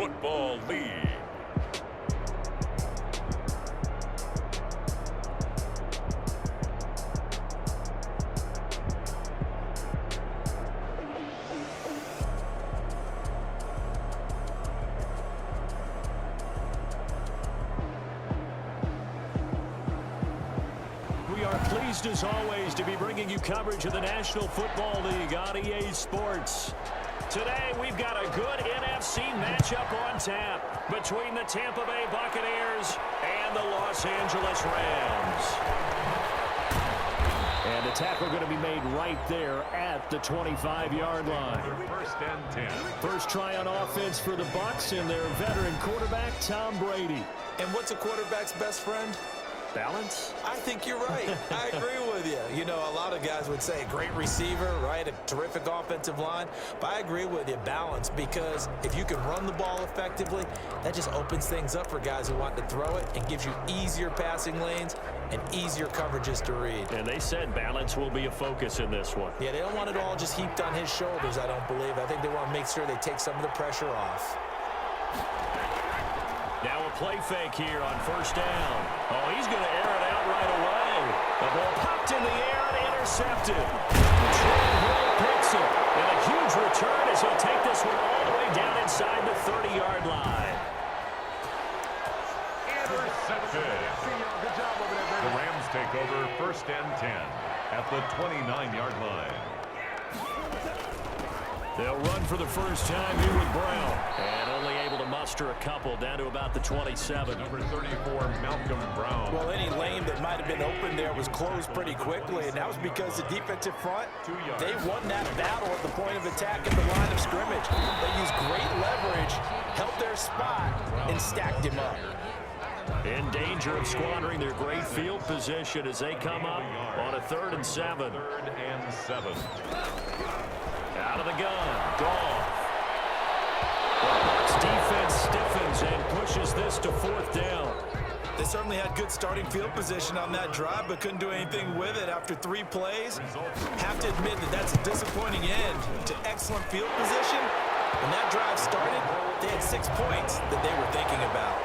Football League. We are pleased as always to be bringing you coverage of the National Football League on EA Sports. Today we've got a good NFC matchup on tap between the Tampa Bay Buccaneers and the Los Angeles Rams. And a tackle going to be made right there at the 25-yard line. First and 10. First try on offense for the Bucs and their veteran quarterback, Tom Brady. And what's a quarterback's best friend? Balance? I think you're right. I agree with you. You know, a lot of guys would say great receiver, right? A terrific offensive line. But I agree with you, balance, because if you can run the ball effectively, that just opens things up for guys who want to throw it and gives you easier passing lanes and easier coverages to read. And they said balance will be a focus in this one. Yeah, they don't want it all just heaped on his shoulders, I don't believe. I think they want to make sure they take some of the pressure off. Now a play fake here on first down. Oh, he's going to air it out right away. The ball popped in the air and intercepted. Trey Hill picks it. And a huge return as he'll take this one all the way down inside the 30-yard line. Interception. The Rams take over first and 10 at the 29-yard line. They'll run for the first time here with Brown. And only able to muster a couple down to about the 27. Number 34, Malcolm Brown. Well, any lane that might have been open there was closed pretty quickly, and that was because the defensive front, they won that battle at the point of attack at the line of scrimmage. They used great leverage, held their spot, and stacked him up. In danger of squandering their great field position as they come up on a 3rd and 7. 3rd and 7. Out of the gun, Goff. The Bucs defense stiffens and pushes this to 4th down. They certainly had good starting field position on that drive, but couldn't do anything with it after 3 plays. Have to admit that that's a disappointing end to excellent field position. When that drive started, they had 6 points that they were thinking about.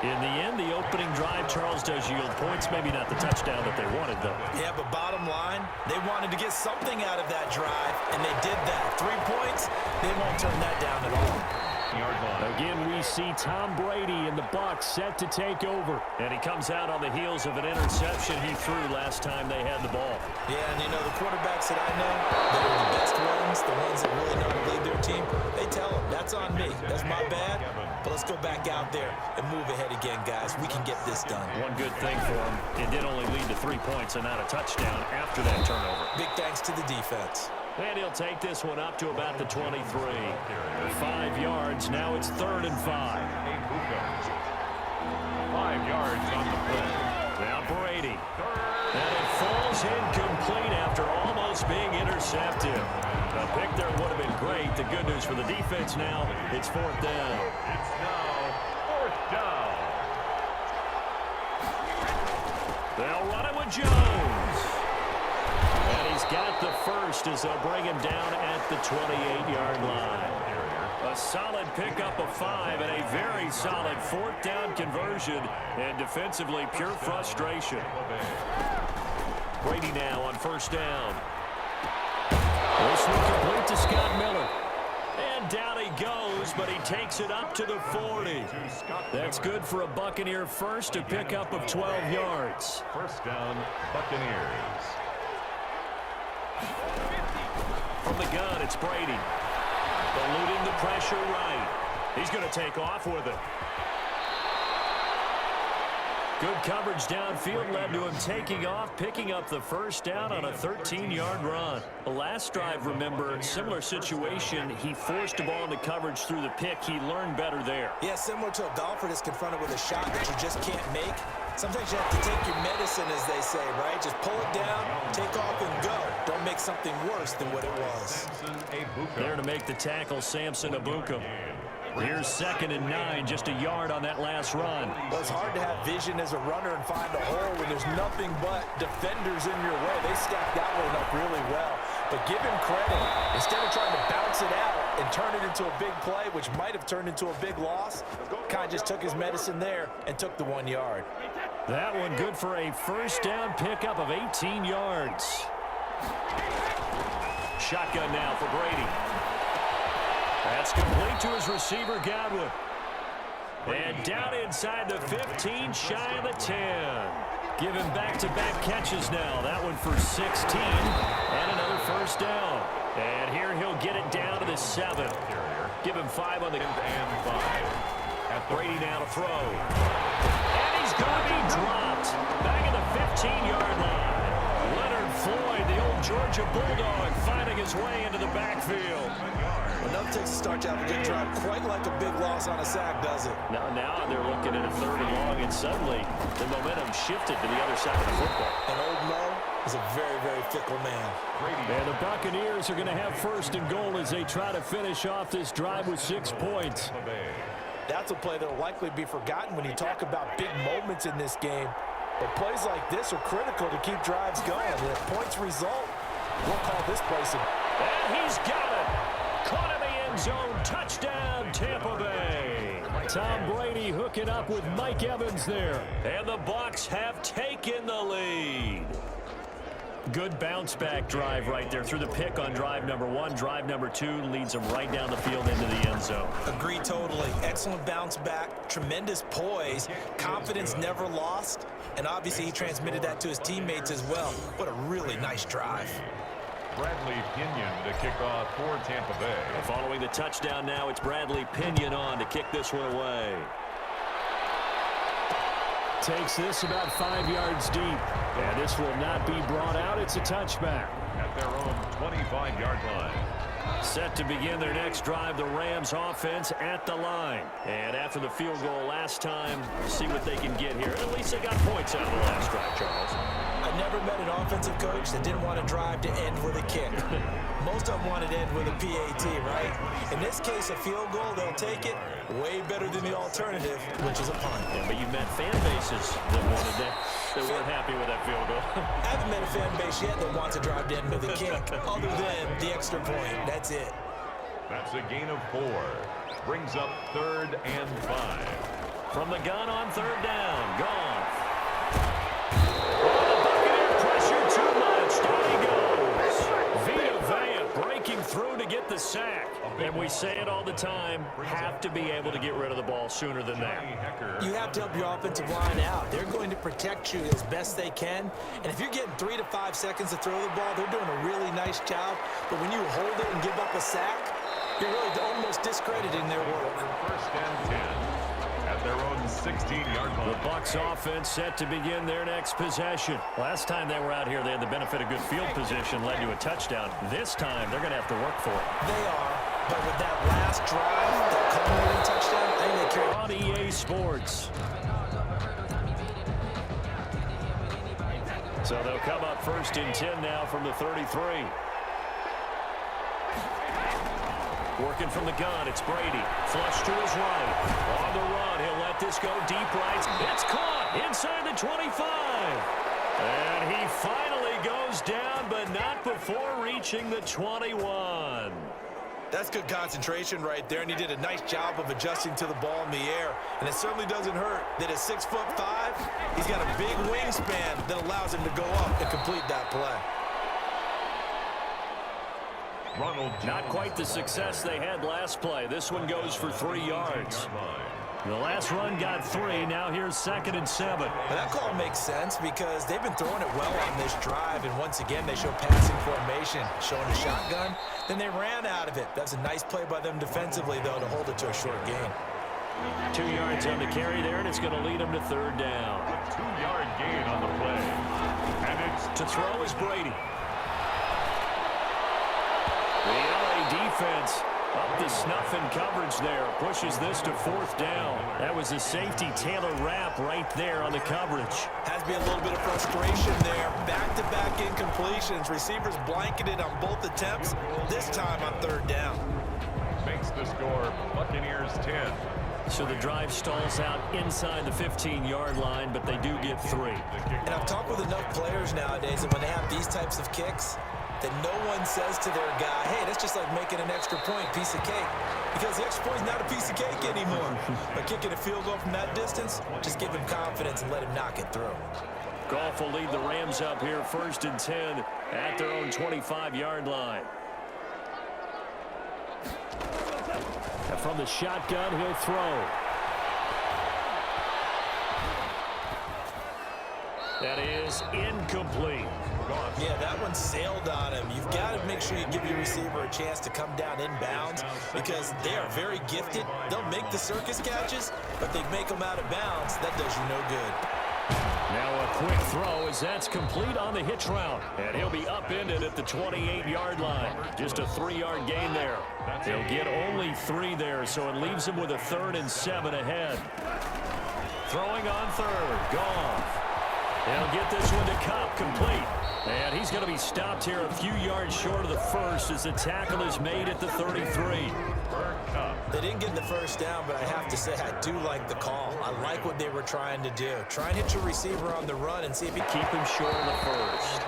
In the end, the opening drive, Charles, does yield points. Maybe not the touchdown that they wanted, though. Yeah, but bottom line, they wanted to get something out of that drive, and they did that. 3 points, they won't turn that down at all. Again, we see Tom Brady and the Bucs set to take over. And he comes out on the heels of an interception he threw last time they had the ball. Yeah, and you know, the quarterbacks that I know that are the best ones, the ones that really know to lead their team, they tell them, that's on me. That's my bad. But let's go back out there and move ahead again, guys. We can get this done. One good thing for him, it did only lead to 3 points and not a touchdown after that turnover. Big thanks to the defense. And he'll take this one up to about the 23. 5 yards, now it's 3rd and 5. 5 yards on the play. Now Brady. And it falls incomplete after almost being intercepted. A pick there would have been great. The good news for the defense now, it's 4th down. It's now 4th down. They'll run it with Jones. And he's got the first as they'll bring him down at the 28-yard line. A solid pickup of 5 and a very solid 4th down conversion. And defensively, pure frustration. Brady now on first down. This one complete to Scott Miller. And down he goes, but he takes it up to the 40. That's good for a Buccaneer first, a pickup of 12 yards. First down, Buccaneers. From the gun, it's Brady. Eluding the pressure right. He's going to take off with it. Good coverage downfield led to him taking off, picking up the first down on a 13-yard run. The last drive, remember, similar situation. He forced the ball into coverage through the pick. He learned better there. Yeah, similar to a golfer that's confronted with a shot that you just can't make. Sometimes you have to take your medicine, as they say, right? Just pull it down, take off, and go. Don't make something worse than what it was. There to make the tackle, Samson Abuka. Here's 2nd and 9, just a yard on that last run. Well, it's hard to have vision as a runner and find a hole when there's nothing but defenders in your way. They stacked that one up really well. But give him credit. Instead of trying to bounce it out, and turn it into a big play, which might have turned into a big loss. Kind of just took his medicine there and took the 1 yard. That one good for a first down pickup of 18 yards. Shotgun now for Brady. That's complete to his receiver, Godwin. And down inside the 15, shy of the 10. Give him back-to-back catches now. That one for 16 and another first down. And here he'll get it down to the 7. Give him 5 on the And 5. At the Brady now to throw. And he's going to be dropped. Back at the 15-yard line. Leonard Floyd, the old Georgia Bulldog, finding his way into the backfield. Enough takes to start to have a good drive. Quite like a big loss on a sack, does it? Now they're looking at a 3rd and long, and suddenly the momentum shifted to the other side of the football. And old Mo is a very, very fickle man. And the Buccaneers are going to have 1st and goal as they try to finish off this drive with 6 points. That's a play that will likely be forgotten when you talk about big moments in this game. But plays like this are critical to keep drives going. And if points result, we'll call this place a... And he's got it. Caught in the end zone. Touchdown, Tampa Bay. Tom Brady hooking up with Mike Evans there. And the Bucs have taken the lead. Good bounce-back drive right there through the pick on drive number 1. Drive number 2 leads them right down the field into the end zone. Agree totally. Excellent bounce back. Tremendous poise. Confidence never lost. And obviously he transmitted that to his teammates as well. What a really nice drive. Bradley Pinion to kick off for Tampa Bay. Following the touchdown now, it's Bradley Pinion on to kick this one away. Takes this about 5 yards deep. And this will not be brought out. It's a touchback. At their own 25-yard line. Set to begin their next drive, the Rams offense at the line. And after the field goal last time, see what they can get here. At least they got points out of the last drive, Charles. I never met an offensive coach that didn't want to drive to end with a kick. Most of them wanted to end with a PAT, right? In this case, a field goal, they'll take it. Way better than the alternative, which is a punt. Yeah, but you met fan bases that wanted that. They weren't happy with that field goal. I haven't met a fan base yet that wants to drive to end with a kick, other than the extra point. That's it. That's a gain of 4. Brings up 3rd and 5. From the gun on 3rd down. Gone. The Buccaneer pressure too much. Down he goes. Vita Vea breaking through to get the sack. And we say it all the time, have to be able to get rid of the ball sooner than that. You have to help your offensive line out. They're going to protect you as best they can. And if you're getting 3 to 5 seconds to throw the ball, they're doing a really nice job. But when you hold it and give up a sack, you're really almost discrediting their work. 1st and 10. At their own 16-yard line. The Bucs offense set to begin their next possession. Last time they were out here, they had the benefit of good field position, led to a touchdown. This time, they're going to have to work for it. They are, but with that last drive, that culminating touchdown, I think they carry On EA Sports. So they'll come up 1st and 10 now from the 33. Working from the gun, it's Brady. Flush to his right. On the run, he'll let this go deep right. It's caught inside the 25. And he finally goes down, but not before reaching the 21. That's good concentration right there, and he did a nice job of adjusting to the ball in the air. And it certainly doesn't hurt that at 6'5", he's got a big wingspan that allows him to go up and complete that play. Not quite the success they had last play. This one goes for 3 yards. The last run got 3. Now here's 2nd and 7. Now that call makes sense because they've been throwing it well on this drive, and once again they show passing formation, showing a shotgun. Then they ran out of it. That's a nice play by them defensively, though, to hold it to a short gain. 2 yards on the carry there, and it's going to lead them to 3rd down. A 2-yard gain on the play. And it's to throw is Brady. The LA defense up to snuff in coverage there. Pushes this to 4th down. That was a safety Taylor Rapp right there on the coverage. Has to be a little bit of frustration there. Back-to-back incompletions. Receivers blanketed on both attempts, this time on 3rd down. Makes the score Buccaneers 10. So the drive stalls out inside the 15-yard line, but they do get 3. And I've talked with enough players nowadays that when they have these types of kicks, that no one says to their guy, hey, that's just like making an extra point, piece of cake. Because the extra point is not a piece of cake anymore. But kicking a field goal from that distance, just give him confidence and let him knock it through. Goff will lead the Rams up here 1st and 10 at their own 25-yard line. And from the shotgun, he'll throw. That is incomplete. Yeah, that one sailed on him. You've got to make sure you give your receiver a chance to come down inbounds because they are very gifted. They'll make the circus catches, but they make them out of bounds. That does you no good. Now a quick throw as that's complete on the hitch route. And he'll be upended at the 28-yard line. Just a 3-yard gain there. They'll get only 3 there, so it leaves him with a 3rd and 7 ahead. Throwing on 3rd. Goff. They'll get this one to Cup, complete. And he's going to be stopped here a few yards short of the first as the tackle is made at the 33. They didn't get the first down, but I have to say I do like the call. I like what they were trying to do. Try and hit your receiver on the run and see if he keep him short of the first.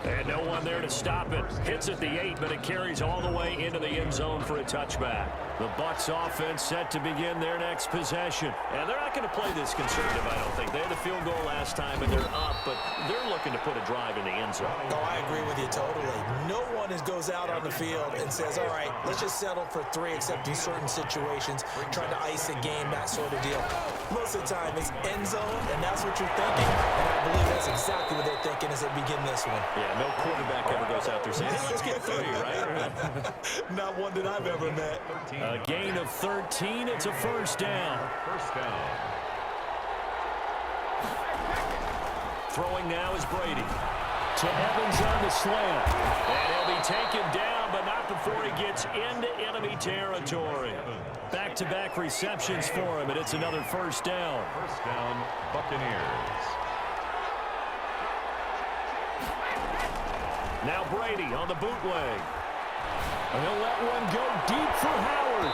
And no one there to stop it. Hits at the 8, but it carries all the way into the end zone for a touchback. The Bucs offense set to begin their next possession. And they're not going to play this conservative, I don't think. They had the field goal last time, and they're up, but they're looking to put a drive in the end zone. Oh, I agree with you totally. No one goes out on the field and says, all right, let's just settle for 3 except in certain situations, trying to ice a game, that sort of deal. Most of the time, it's end zone, and that's what you're thinking. And I believe that's exactly what they're thinking as they begin this one. Yeah, no quarterback ever goes out there saying, hey, let's get 3, right? Not one that I've ever met. A gain of 13. It's a first down. Throwing now is Brady. To Evans on the slant. And he'll be taken down, but not before he gets into enemy territory. Back-to-back receptions for him, and it's another first down. First down, Buccaneers. Now Brady on the bootleg. And he'll let one go deep for Howard.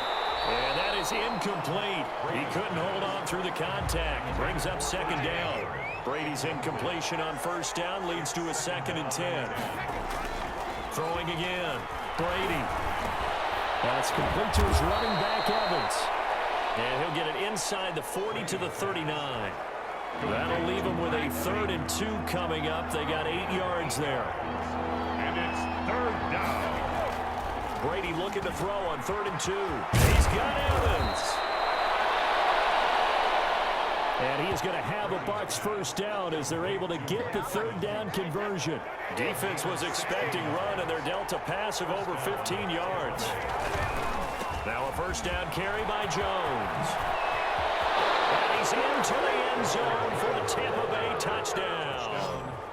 And that is incomplete. He couldn't hold on through the contact. Brings up 2nd down. Brady's incompletion on first down leads to a 2nd and 10. Throwing again. Brady. That's complete to his running back, Evans. And he'll get it inside the 40 to the 39. That'll leave him with a 3rd and 2 coming up. They got 8 yards there. And it's 3rd down. Brady looking to throw on 3rd and 2. He's got Evans. And he is going to have a Bucs first down as they're able to get the 3rd down conversion. Defense was expecting run, and they're dealt a pass of over 15 yards. Now a first down carry by Jones. And he's into the end zone for the Tampa Bay touchdown.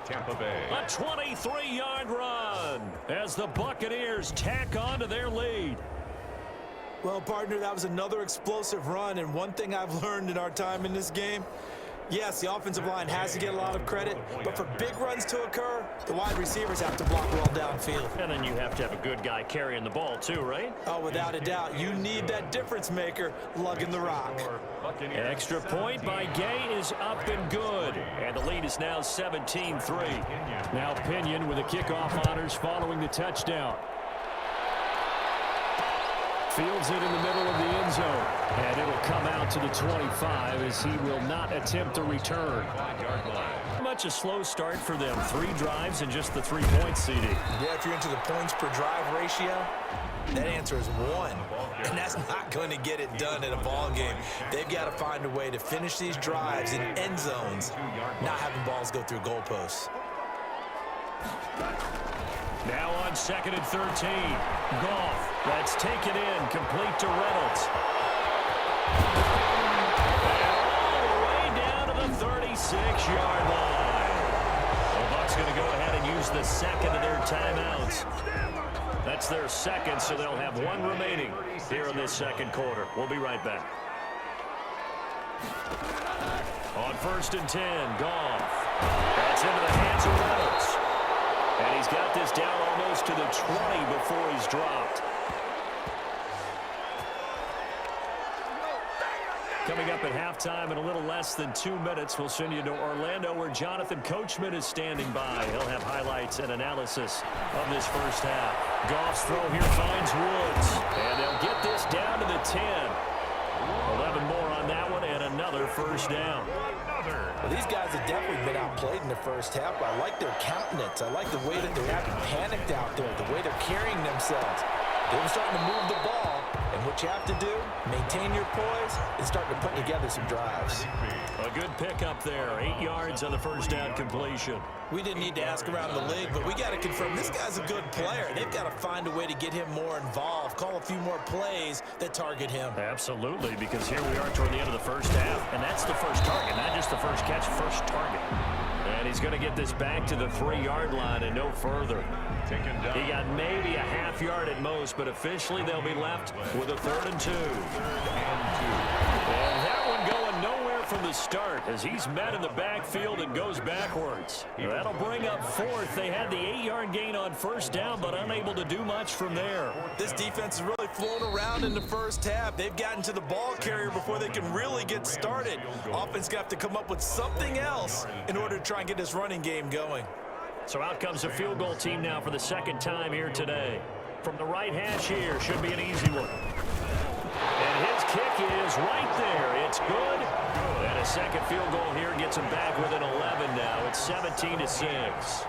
Tampa Bay. A 23-yard run as the Buccaneers tack on to their lead. Well, partner, that was another explosive run, and one thing I've learned in our time in this game, yes, the offensive line has to get a lot of credit, but for big runs to occur, the wide receivers have to block well downfield. And then you have to have a good guy carrying the ball too, right? Oh, without a doubt. You need that difference maker lugging the rock. Extra point by Gay is up and good. And the lead is now 17-3. Now Pinion with the kickoff honors following the touchdown. Fields it in the middle of the end zone. And it'll come out to the 25 as he will not attempt a return. Much a slow start for them. 3 drives and just the 3 points, CD. Yeah, if you're into the points per drive ratio, that answer is 1. And that's not going to get it done in a ball game. They've got to find a way to finish these drives in end zones, not having balls go through goalposts. Now on 2nd and 13. Goff. That's taken in. Complete to Reynolds. And all the way down to the 36-yard line. The Bucs going to go ahead and use the 2nd of their timeouts. That's their 2nd, so they'll have 1 remaining here in this 2nd quarter. We'll be right back. On 1st and 10, Goff. That's into the hands of Reynolds. And he's got this down almost to the 20 before he's dropped. Coming up at halftime in a little less than 2 minutes, we'll send you to Orlando where Jonathan Coachman is standing by. He'll have highlights and analysis of this first half. Goff's throw here finds Woods. And they'll get this down to the 10. 11 more on that one and another first down. Well, these guys have definitely been outplayed in the first half. I like their countenance. I like the way that they're acting panicked out there, the way they're carrying themselves. They're starting to move the ball, and what you have to do, maintain your poise, and start to put together some drives. A good pickup there, 8 yards on the first down completion. We didn't need to ask around the league, but we got to confirm this guy's a good player. They've got to find a way to get him more involved, call a few more plays that target him. Absolutely, because here we are toward the end of the first half, and that's the first target, not just the first catch, first target. And he's going to get this back to the 3-yard line and no further. He got maybe a half yard at most, but officially they'll be left with a 3rd and 2. And that one going nowhere from the start as he's met in the backfield and goes backwards. That'll bring up 4th. They had the 8-yard gain on first down, but unable to do much from there. This defense is really flown around in the first half. They've gotten to the ball carrier before they can really get started. Offense got to come up with something else in order to try and get this running game going. So out comes a field goal team now for the second time here today. From the right hash here, should be an easy one. And his kick is right there. It's good. And a second field goal here gets him back within 11 now. It's 17-6.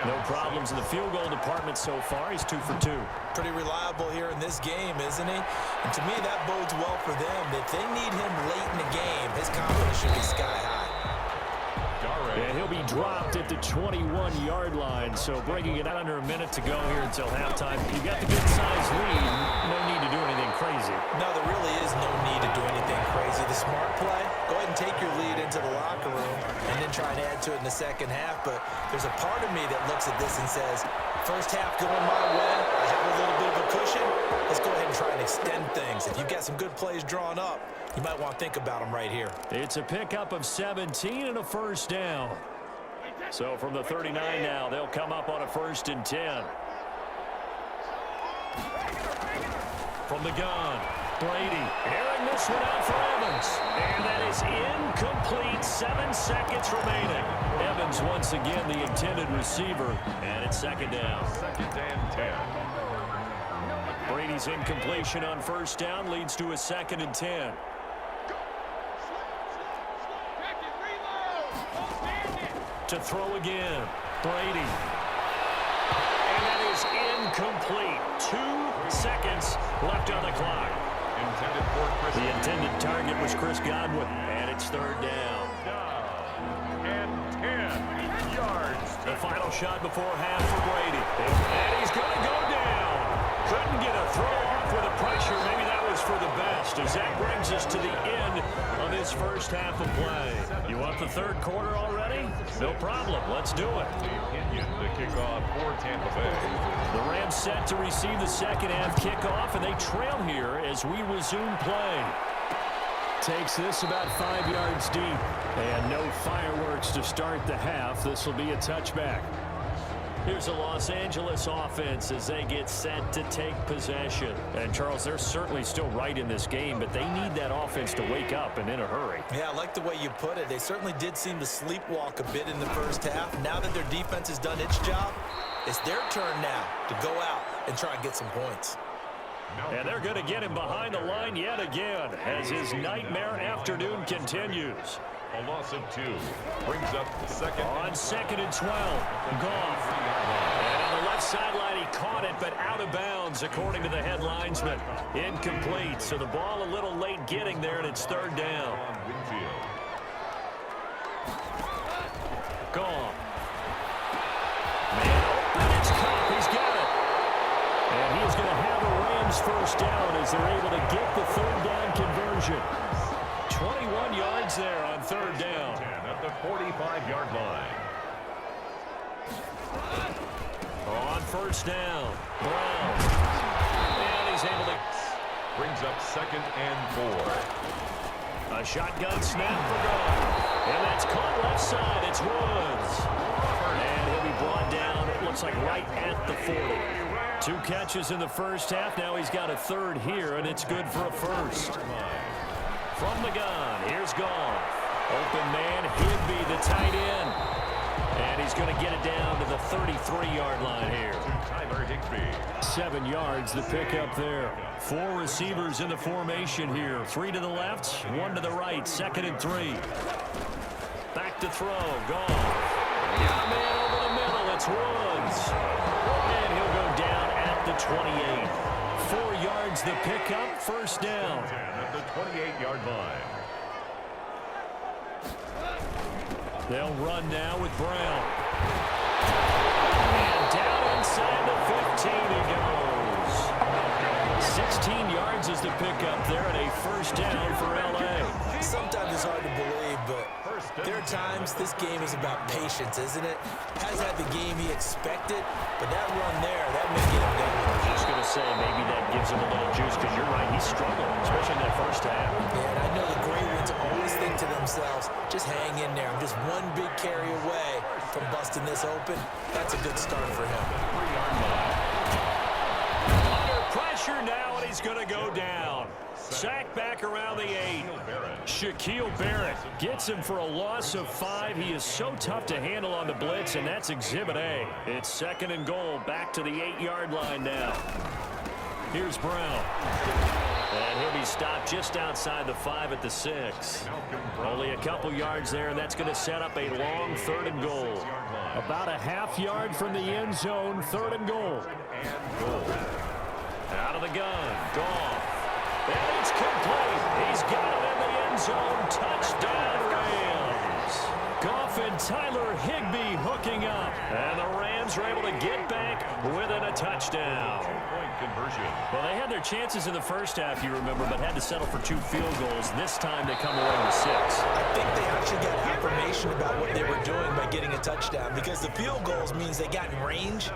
No problems in the field goal department so far. He's 2 for 2. Pretty reliable here in this game, isn't he? And to me, that bodes well for them. If they need him late in the game, his confidence should be sky high. And he'll be dropped at the 21-yard line. So breaking it out under a minute to go here until halftime. You've got the good-sized lead. No need to do anything crazy. No, there really is no need to do anything crazy. The smart play, go ahead and take your lead into the locker room and then try and add to it in the second half. But there's a part of me that looks at this and says, first half going my way, I have a little bit of a cushion. Let's go ahead and try and extend things. If you've got some good plays drawn up, you might want to think about them right here. It's a pickup of 17 and a first down. So from the 39 now, they'll come up on a 1st and 10. From the gun, Brady airing this one out for Evans. And that is incomplete. 7 seconds remaining. Evans once again the intended receiver. And it's 2nd down. 2nd and 10. Brady's incompletion on first down leads to a 2nd and 10. To throw again, Brady. And that is incomplete. 2 seconds left on the clock. The intended target was Chris Godwin, and it's 3rd down. And 10 yards. The final shot before half for Brady. And he's going to go down. Couldn't get a throw off with the pressure. Maybe that was for the best, as that brings us to the end of this first half of play. You want the 3rd quarter already? No problem. Let's do it. The kickoff for Tampa Bay. The Rams set to receive the second half kickoff, and they trail here as we resume play. Takes this about 5 yards deep. And no fireworks to start the half. This will be a touchback. Here's a Los Angeles offense as they get set to take possession. And, Charles, they're certainly still right in this game, but they need that offense to wake up and in a hurry. Yeah, I like the way you put it. They certainly did seem to sleepwalk a bit in the first half. Now that their defense has done its job, it's their turn now to go out and try and get some points. And they're going to get him behind the line yet again as his nightmare afternoon continues. A loss of 2 brings up the 2nd. On 2nd and 12, Goff. And on the left sideline, he caught it, but out of bounds, according to the head linesman. Incomplete, so the ball a little late getting there, and it's 3rd down. Goff. Man open, it's caught. He's got it. And he's going to have a Rams first down as they're able to get the 3rd down conversion. 21 yards there on 3rd down. At the 45-yard line. On first down, Brown. And he's able to... Brings up 2nd and 4. A shotgun snap for Brown. And that's caught left side. It's Woods. And he'll be brought down, it looks like right at the 40. 2 catches in the first half. Now he's got a 3rd here, and it's good for a 1st. From the gun, here's Goff. Open man, Higby, the tight end. And he's going to get it down to the 33-yard line here. Tyler Higbee. 7 yards, the pickup there. 4 receivers in the formation here. 3 to the left, 1 to the right. 2nd and 3. Back to throw. Goff. Got a man over the middle. It's Woods. And he'll go down at the 28. 4 yards, the pickup. First down. At the 28-yard line. They'll run now with Brown. And down inside the 15 he goes. 16 yards is the pickup there and a first down for L.A. Sometimes it's hard to believe, but there are times this game is about patience, isn't it? Has had the game he expected, but that run there, that may get him down. I was just going to say, maybe that gives him a little juice, because you're right, he's struggling, especially in that first half. Yeah, and I know the great ones always think to themselves, just hang in there. I'm just one big carry away from busting this open. That's a good start for him. Under pressure now, and he's going to go down. Sack back around the 8. Shaquille Barrett gets him for a loss of 5. He is so tough to handle on the blitz, and that's Exhibit A. It's 2nd and goal, back to the 8-yard line now. Here's Brown. And he'll be stopped just outside the 5 at the 6. Only a couple yards there, and that's going to set up a long 3rd and goal. About a half yard from the end zone, 3rd and goal. Out of the gun, Goff. And it's complete. He's got it in the end zone. Touchdown, Rams. Goff and Tyler Higbee hooking up. And the Rams are able to get back within a touchdown. Conversion. Well, they had their chances in the first half, you remember, but had to settle for 2 field goals. This time they come away with 6. I think they actually got affirmation about what they were doing by getting a touchdown, because the field goals means they got in range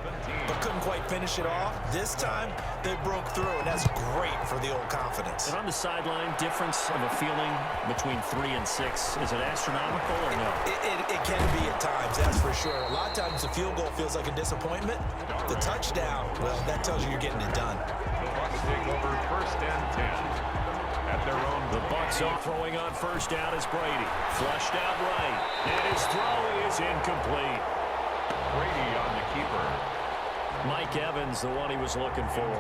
but couldn't quite finish it off. This time they broke through, and that's great for the old confidence. And on the sideline, difference of a feeling between 3 and 6, is it astronomical or no? It can be at times, that's for sure. A lot of times the field goal feels like a disappointment. The touchdown, well, that tells you you're getting it done. The Bucs take over 1st and 10 at their own. The Bucs are throwing on first down as Brady. Flushed out right. And his throw is incomplete. Brady on the keeper. Mike Evans, the one he was looking for.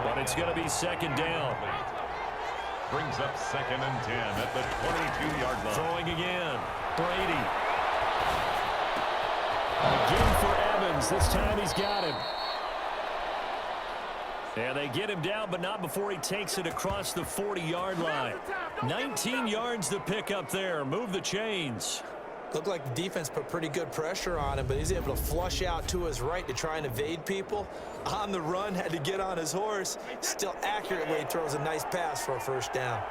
But it's going to be 2nd down. Brings up 2nd and 10 at the 22-yard line. Throwing again. Brady. Again for Evans. This time he's got him. And they get him down, but not before he takes it across the 40-yard line. 19 yards to pick up there. Move the chains. Looked like the defense put pretty good pressure on him, but he's able to flush out to his right to try and evade people. On the run, had to get on his horse. Still accurately throws a nice pass for a first down.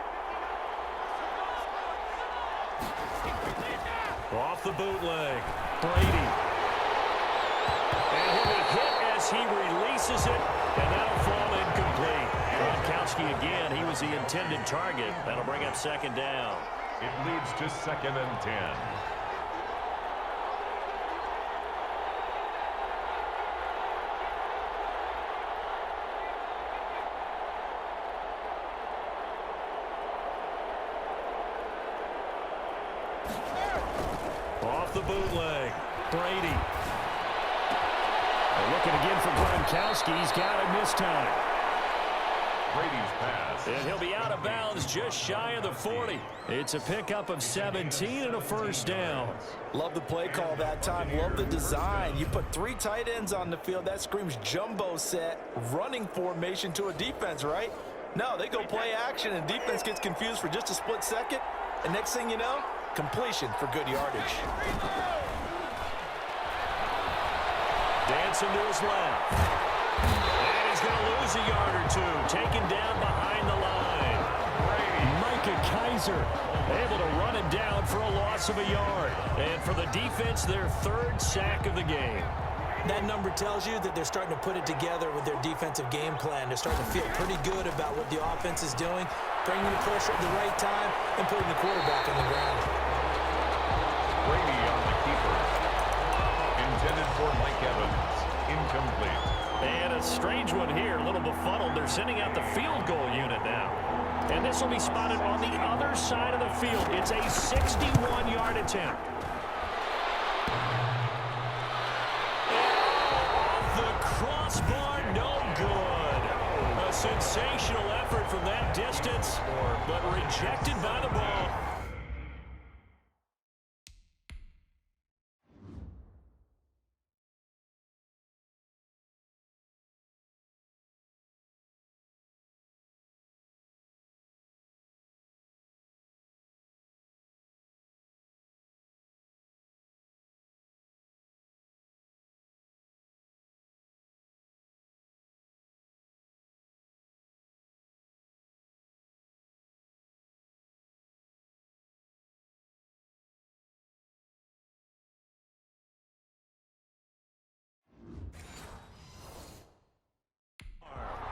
Off the bootleg. Brady. And he'll be hit as he releases it, and that'll fall incomplete. Gronkowski again, he was the intended target. That'll bring up 2nd down. It leads to 2nd and 10. Off the bootleg. Brady. They're looking again for Gronkowski. He's got him this time. Brady's pass. And he'll be out of bounds just shy of the 40. It's a pickup of 17 and a first down. Love the play call that time. Love the design. You put 3 tight ends on the field. That screams jumbo set, running formation to a defense, right? No, they go play action, and defense gets confused for just a split second. And next thing you know, completion for good yardage. Dancing to his left. And he's going to lose a yard or 2. Taken down behind the line. Micah Kaiser able to run him down for a loss of a yard. And for the defense, their 3rd sack of the game. That number tells you that they're starting to put it together with their defensive game plan. They're starting to feel pretty good about what the offense is doing, bringing the pressure at the right time, and putting the quarterback on the ground. Brady on the keeper. Intended for Mike Evans. Incomplete. And a strange one here, a little befuddled. They're sending out the field goal unit now. And this will be spotted on the other side of the field. It's a 61-yard attempt. Off the crossbar, no good. A sensational effort from that distance, but rejected by the ball.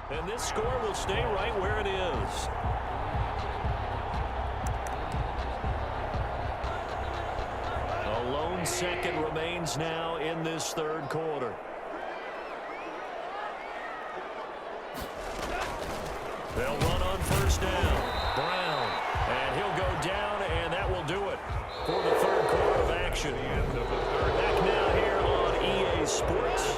And this score will stay right where it is. A lone second remains now in this third quarter. They'll run on first down. Brown. And he'll go down, and that will do it for the third quarter of action. Back now here on EA Sports.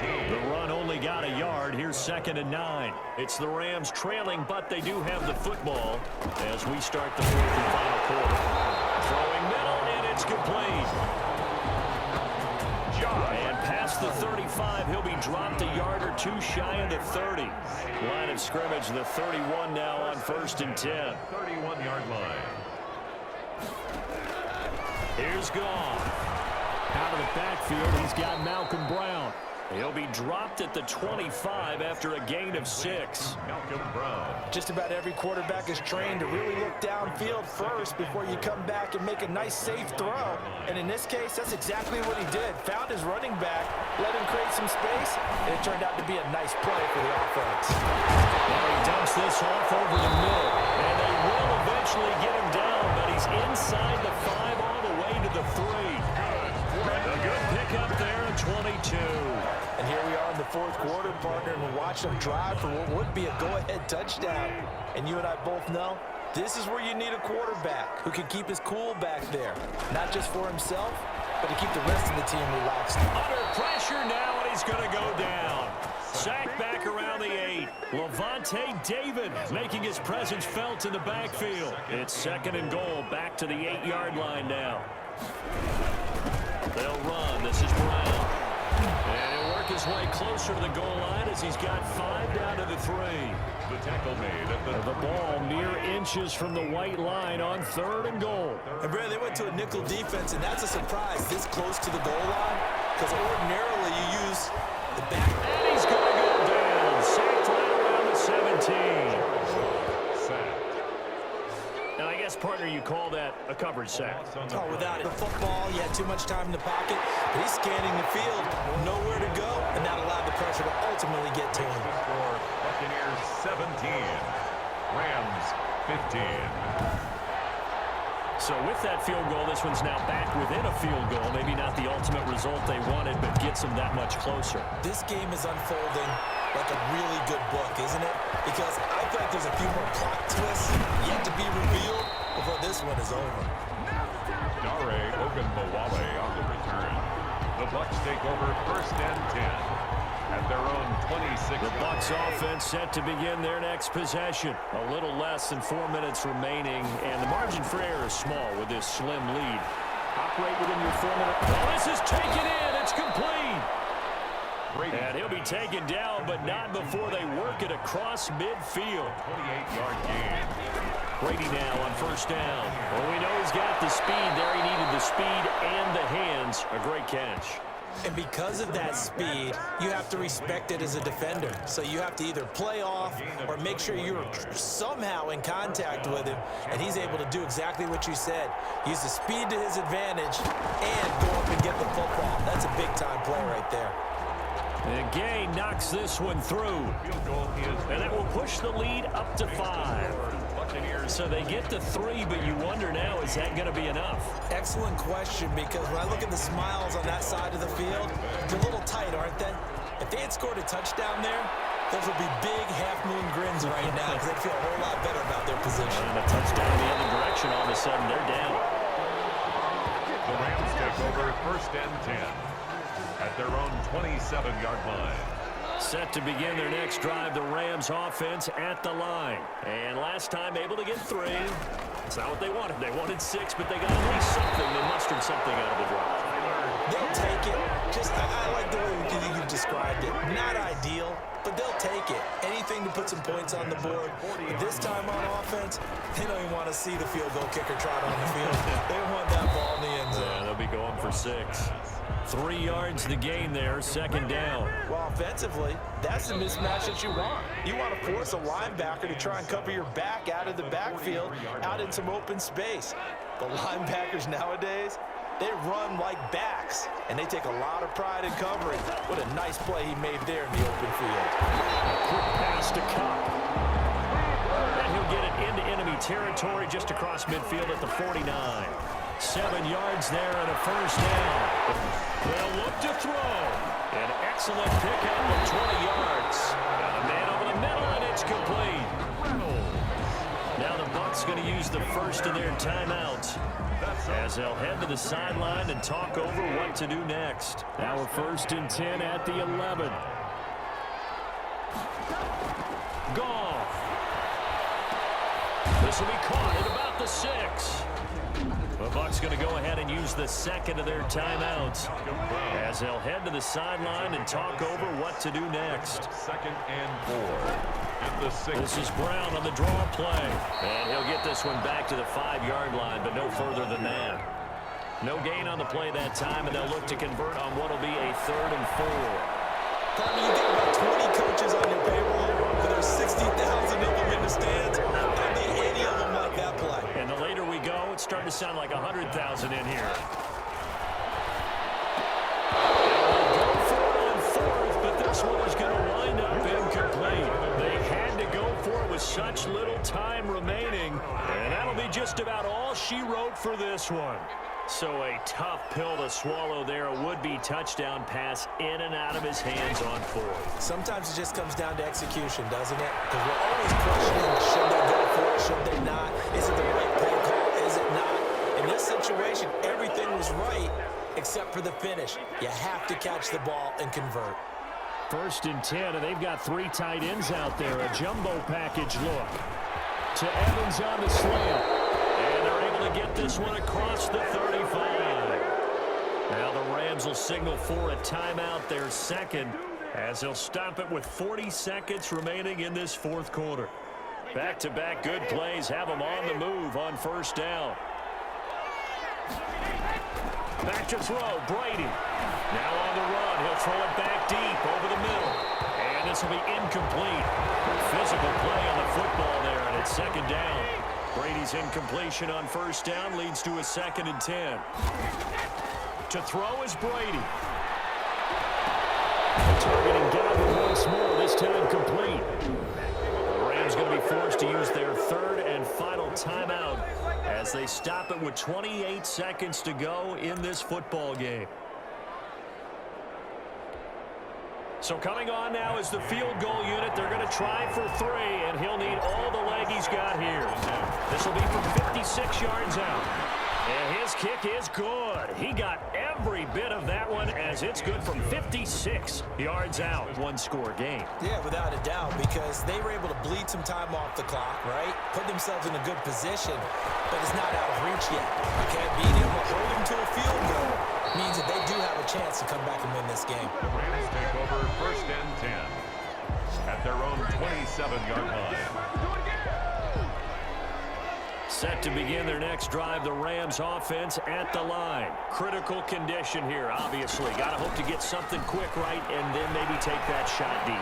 The run only got a yard. Here's 2nd and 9. It's the Rams trailing, but they do have the football as we start the fourth and final quarter. Throwing middle, and it's complete. And past the 35, he'll be dropped a yard or two shy of the 30. Line of scrimmage, the 31 now on 1st and 10. 31-yard line. Here's Goff. Out of the backfield, he's got Malcolm Brown. He'll be dropped at the 25 after a gain of 6. Malcolm Brown. Just about every quarterback is trained to really look downfield first before you come back and make a nice, safe throw. And in this case, that's exactly what he did. Found his running back, let him create some space, and it turned out to be a nice play for the offense. Well, he dumps this off over the middle, and they will eventually get him down, but he's inside the 5 all the way to the 3. A good pickup there at 22. And here we are in the fourth quarter, partner, and we're watching them drive for what would be a go-ahead touchdown. And you and I both know this is where you need a quarterback who can keep his cool back there. Not just for himself, but to keep the rest of the team relaxed. Under pressure now, and he's going to go down. Sacked back around the 8. Levante David making his presence felt in the backfield. It's 2nd and goal, back to the 8-yard line now. They'll run. This is Brown. And he'll work his way closer to the goal line as he's got 5 down to the 3. The tackle made at the ball mere inches from the white line on 3rd and goal. And Brad, they went to a nickel defense, and that's a surprise this close to the goal line, because ordinarily you use the back. And he's going to go down. Sacked right around the 17. And I guess, partner, you call that a coverage sack. Oh, without it. The football, you had too much time in the pocket, but he's scanning the field, nowhere to go, and that allowed the pressure to ultimately get to him. For Buccaneers 17, Rams 15. So with that field goal, this one's now back within a field goal. Maybe not the ultimate result they wanted, but gets them that much closer. This game is unfolding like a really good book, isn't it? Because I feel like there's a few more plot twists yet to be revealed before this one is over. Dare Ogunbowale on the return. The Bucs take over 1st and 10 at their own 26. The Bucs offense set to begin their next possession. A little less than 4 minutes remaining, and the margin for error is small with this slim lead. Operate within your 4-minute. Oh, this is taken in. It's complete. And he'll be taken down, but not before they work it across midfield. 28-yard gain. Brady now on 1st down. Well, we know he's got the speed there. He needed the speed and the hands. A great catch. And because of that speed, you have to respect it as a defender. So you have to either play off or make sure you're somehow in contact with him. And he's able to do exactly what you said. Use the speed to his advantage and go up and get the football. That's a big-time play right there. And Gay knocks this one through. And that will push the lead up to 5. So they get to 3, but you wonder now, is that going to be enough? Excellent question, because when I look at the smiles on that side of the field, they're a little tight, aren't they? If they had scored a touchdown there, Those will be big half-moon grins right now because they feel a whole lot better about their position. And a touchdown the other direction. All of a sudden, they're down. The Rams take over 1st and 10 at their own 27-yard line. Set to begin their next drive, the Rams offense at the line. And last time able to get 3. It's not what they wanted. They wanted 6, but they got at least something. They mustered something out of the drive. They'll take it. I like the way you've described it. Not ideal, but they'll take it. Anything to put some points on the board. But this time on offense, they don't even want to see the field goal kicker trot on the field. They want that ball in the end zone. Yeah, they'll be going for 6. 3 yards to gain there, 2nd down. Well, offensively, that's the mismatch that you want. You want to force a linebacker to try and cover your back out of the backfield, out in some open space. The linebackers nowadays, they run like backs, and they take a lot of pride in covering. What a nice play he made there in the open field. Quick pass to Cup. And he'll get it into enemy territory just across midfield at the 49. 7 yards there and a 1st down. They'll look to throw. An excellent pickup of 20 yards. Got a man over the middle, and it's complete. Now the Bucs going to use the first of their timeouts as they'll head to the sideline and talk over what to do next. Now we're 1st and 10 at the 11. Goff. This will be caught at about the 6. The Bucs going to go ahead and use the 2nd of their timeouts as they'll head to the sideline and talk over what to do next. 2nd and 4 at the 6. This is Brown on the draw play. And he'll get this one back to the 5-yard line, but no further than that. No gain on the play that time, and they'll look to convert on what will be a 3rd and 4. Tommy, you get about 20 coaches on your payroll, but there's 60,000 of them in the stands. I don't think any of them like that play. And the later we go, it's starting to sound like 100,000 in here. They'll go for it on 4th, but this one is going to wind up incomplete. They had to go for it with such little time remaining, and that'll be just about all she wrote for this one. So a tough pill to swallow there. A would-be touchdown pass in and out of his hands on 4th. Sometimes it just comes down to execution, doesn't it? Because we're always questioning, should they go for it, should they not? Is it the right play call, is it not? In this situation, everything was right except for the finish. You have to catch the ball and convert. 1st and 10, and they've got 3 tight ends out there. A jumbo package look to Evans on the slant. And they're able to get this one across the 35. Now the Rams will signal for a timeout, their 2nd, as they'll stop it with 40 seconds remaining in this 4th quarter. Back-to-back good plays have them on the move on 1st down. Back to throw, Brady. Now on the run, he'll throw it back deep over the middle. And this will be incomplete. Physical play on the football there, and it's 2nd down. Brady's incompletion on 1st down leads to a 2nd and 10. To throw is Brady. Targeting Godwin once more, this time complete. The Rams going to be forced to use their 3rd and final timeout as they stop it with 28 seconds to go in this football game. So coming on now is the field goal unit. They're going to try for 3, and he'll need all the leg he's got here. This will be from 56 yards out. And his kick is good. He got every bit of that one as it's good from 56 yards out. 1-score game. Yeah, without a doubt, because they were able to bleed some time off the clock, right? Put themselves in a good position, but it's not out of reach yet. Okay, being able to hold them to a field goal means that they do have a chance to come back and win this game. The Rams take over 1st and 10 at their own 27-yard line. Set to begin their next drive, the Rams offense at the line. Critical condition here, obviously. Got to hope to get something quick right and then maybe take that shot deep.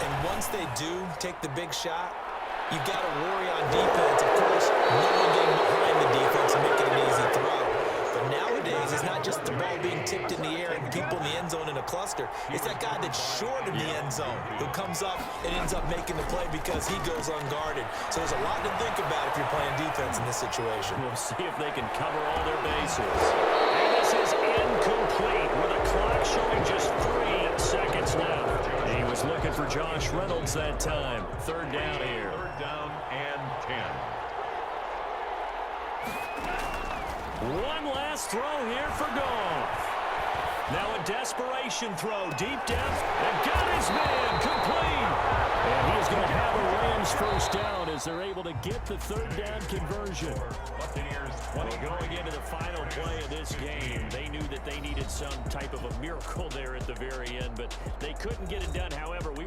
And once they do take the big shot, you've got to worry on defense. Of course, no one getting behind the defense and making an easy throw. But nowadays, it's not just the ball being tipped in the air and people in the end zone in a cluster. It's that guy that's short of the end zone who comes up and ends up making the play because he goes unguarded. So there's a lot to think about if you're playing defense in this situation. We'll see if they can cover all their bases. And this is incomplete with a clock showing just 3 seconds left. He was He's looking for Josh Reynolds that time. Third down here. Third down and 10. One last throw here for Goff. Now a desperation throw, deep depth, and got his man complete. And he's going to have a Rams first down as they're able to get the third down conversion. Buccaneers 20. Going into the final play of this game, they knew that they needed some type of a miracle there at the very end, but they couldn't get it done. However, we